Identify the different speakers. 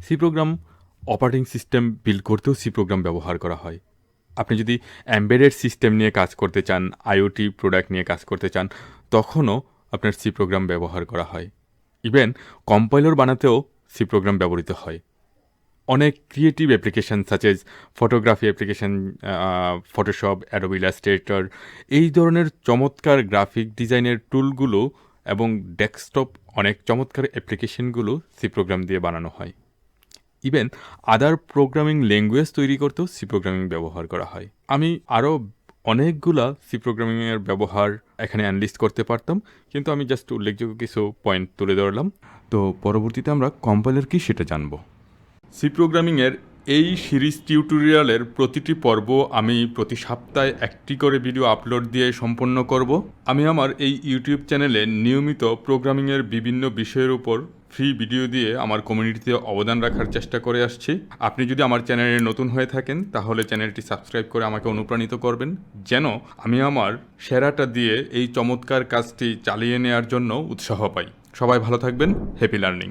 Speaker 1: C program operating system build করতেও C program ব্যবহার করা হয়। আপনি যদি এমবেডেড সিস্টেম নিয়ে কাজ করতে চান, আইওটি প্রোডাক্ট নিয়ে কাজ করতে চান, তখনও আপনার সি প্রোগ্রাম ব্যবহার করা হয়। ইভেন কম্পাইলার বানাতেও সি প্রোগ্রাম ব্যবহৃত হয়। অনেক creative application such as photography application, Photoshop, Adobe Illustrator, এই ধরনের চমৎকার গ্রাফিক ডিজাইনের টুলগুলো এবং ডেস্কটপ অনেক চমৎকার অ্যাপ্লিকেশনগুলো সি প্রোগ্রাম দিয়ে বানানো হয়। ইভেন আদার প্রোগ্রামিং ল্যাঙ্গুয়েজ তৈরি করতেও সি প্রোগ্রামিং ব্যবহার করা হয়। আমি আরও অনেকগুলা সি প্রোগ্রামিংয়ের ব্যবহার এখানে অ্যানালিস্ট করতে পারতাম, কিন্তু আমি জাস্ট উল্লেখযোগ্য কিছু পয়েন্ট তুলে ধরলাম। তো পরবর্তীতে আমরা কম্পাইলার কি সেটা জানব। সি প্রোগ্রামিংয়ের এই সিরিজ টিউটোরিয়ালের প্রতিটি পর্ব আমি প্রতি সপ্তাহে একটি করে ভিডিও আপলোড দিয়ে সম্পন্ন করব। আমি আমার এই ইউটিউব চ্যানেলে নিয়মিত প্রোগ্রামিংয়ের বিভিন্ন বিষয়ের উপর ফ্রি ভিডিও দিয়ে আমার কমিউনিটিতে অবদান রাখার চেষ্টা করে আসছি। আপনি যদি আমার চ্যানেলে নতুন হয়ে থাকেন তাহলে চ্যানেলটি সাবস্ক্রাইব করে আমাকে অনুপ্রাণিত করবেন, যেন আমি আমার সেরাটা দিয়ে এই চমৎকার কাজটি চালিয়ে নেওয়ার জন্য উৎসাহ পাই। সবাই ভালো থাকবেন। Happy learning.